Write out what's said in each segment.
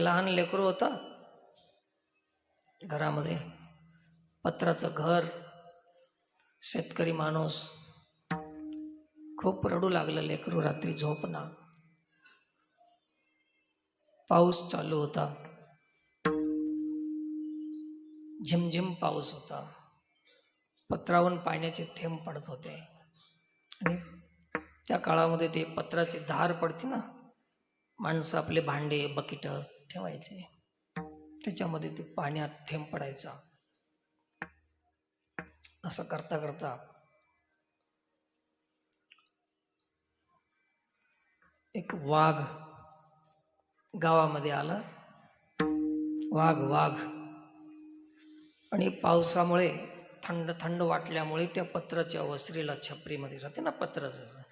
लहान लेकरू होतं घरामध्ये, पत्राचं घर, शेतकरी माणूस. खूप रडू लागलं लेकरू, रात्री झोपना. पाऊस चालू होता, झिमझिम पाऊस होता, पत्रावरून पाण्याचे थेंब पडत होते. आणि त्या काळामध्ये ते पत्राची धार पडते ना, माणसं आपले भांडे बकेट ठेवायचे, त्याच्यामध्ये ते पाण्यात थेंब पडायचा. असं करता करता एक वाघ गावामध्ये आला. वाघ आणि पावसामुळे थंड थंड वाटल्यामुळे त्या पत्राच्या वस्त्रीला, छपरीमध्ये राहते ना पत्राचं,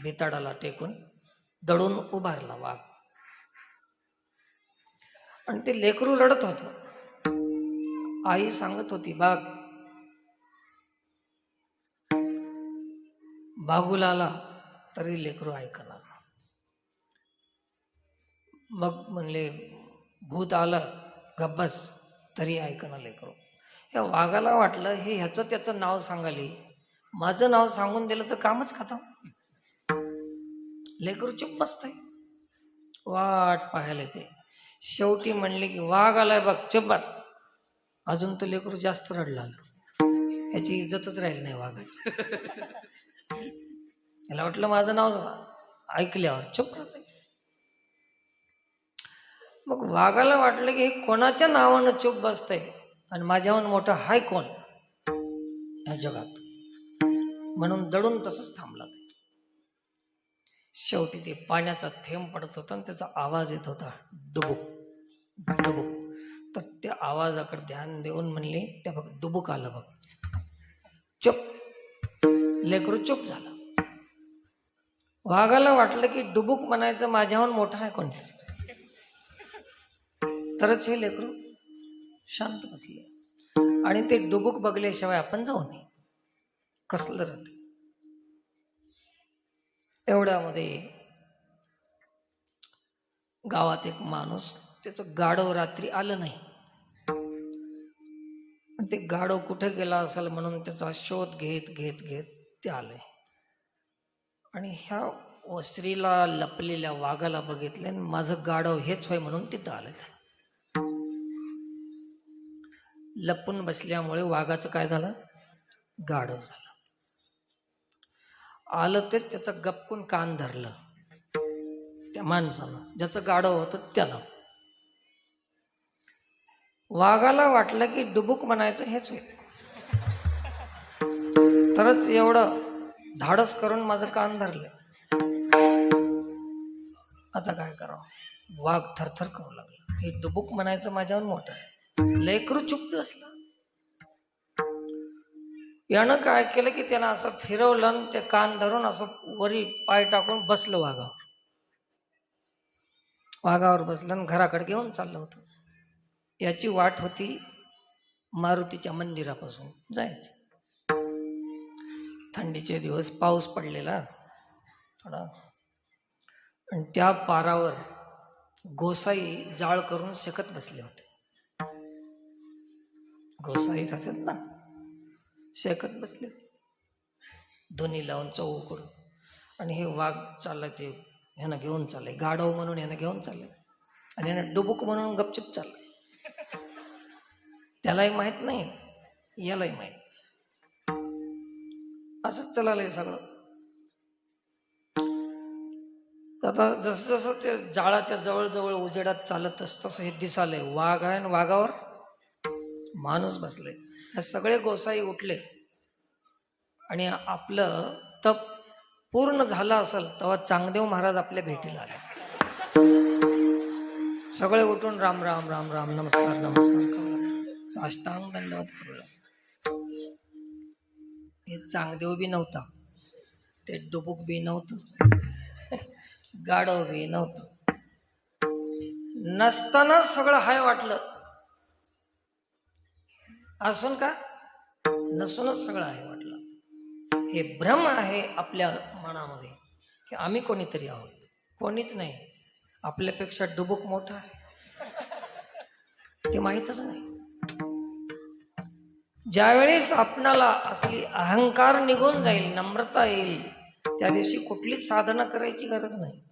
भिताडाला टेकून दडून उभारला वाघ. आणि ते लेकरू रडत होत. आई सांगत होती, बागुला आला, तरी लेकरू ऐकला. मग म्हणले भूत आलं, गब्बस, तरी ऐकना लेकरू. या वाघाला वाटलं हे ह्याचं त्याचं नाव सांगाली, माझं नाव सांगून दिलं तर कामच खतम. लेकरू चुप बसतंय, वाट पाहायला ते. शेवटी म्हणले की वाघ आलाय बघ, चुप बस. अजून तर लेकरू जास्त रडला, याची इज्जतच राहिली नाही वाघाची. याला वाटलं माझं नाव ऐकल्यावर चुप राहते. मग वाघाला वाटलं की हे कोणाच्या नावानं चुप बसतंय आणि माझ्याहून मोठं हाय कोण या जगात, म्हणून दडून तसंच थांबला. शेवटी ते पाण्याचा थेंब पडत होता आणि त्याचा आवाज येत होता, डुबुक डुबुक. तर त्या आवाजाकडे ध्यान देऊन म्हणले, त्या बघ डुबुक आलं बघ. चुप. लेकरू चुप झाला. वाघाला वाटलं की डुबुक म्हणायचं माझ्याहून मोठं आहे कोणतरी, तरच हे लेकरू शांत बसले. आणि ते डुबुक बघल्याशिवाय आपण जाऊ नये, कसलं राहते. एवढ्यामध्ये गावात एक माणूस, त्याचं गाढव रात्री आलं नाही. ते गाढव कुठे गेला असेल म्हणून त्याचा शोध घेत घेत घेत ते आले. आणि ह्या वस्त्रीला लपलेल्या वाघाला बघितले, माझं गाढव हेच होय म्हणून तिथं आले. लपून बसल्यामुळे वाघाचं काय झालं, गाढव झालं. आलं तेच त्याचं गपकून कान धरलं त्या माणसानं, ज्याचं गाढव होतं त्याला. वाघाला वाटलं की डुबुक म्हणायचं हेच होईल, तरच एवढं धाडस करून माझं कान धरलं. आता काय करावं. वाघ थरथर करू लागला, हे डुबुक म्हणायचं माझ्यावर मोठं आहे. लेकरू चुप असलं. यानं काय केलं की त्याला असं फिरवलं आणि ते कान धरून असं वरी पाय टाकून बसलं वाघावर बसलं आणि घराकडे घेऊन चाललं होतं. याची वाट होती मारुतीच्या मंदिरापासून जायची. थंडीचे दिवस, पाऊस पडलेला थोडा, आणि त्या पारावर गोसाई जाळ करून शेकत बसले होते. गोसाई राहतात ना, शेकत बसले, धुनी लावून चव करून. आणि हे वाघ चाललाय, ते ह्यानं घेऊन चाललंय, गाढव म्हणून ह्यानं घेऊन चाललंय, आणि ह्यानं डुबुक म्हणून गपचूप चाललंय. त्यालाही माहित नाही, यालाही माहित. असंच चाललंय सगळं. आता जसं जसं ते जाळाच्या जवळ उजेडात चालत तसं हे दिसालंय वाघ आहे आणि वाघावर माणूस बसले. हे सगळे गोसाई उठले आणि आपलं तप पूर्ण झालं असेल तेव्हा चांगदेव महाराज आपल्या भेटीला आले. सगळे उठून राम राम राम राम, नमस्कार नमस्कार करू, साष्टांग दंडवत करू. हे चांगदेव बी नव्हता, ते डुबुक बी नव्हतं, गाढव बी नव्हतं, नसतानाच सगळं हाय वाटलं. असून का नसूनच सगळं आहे वाटलं. हे भ्रम आहे आपल्या मनामध्ये की आम्ही कोणीतरी आहोत. कोणीच नाही. आपल्यापेक्षा डुबुक मोठा आहे ते माहीतच नाही. ज्यावेळेस आपणाला असली अहंकार निघून जाईल, नम्रता येईल, त्या दिवशी कुठलीच साधना करायची गरज नाही.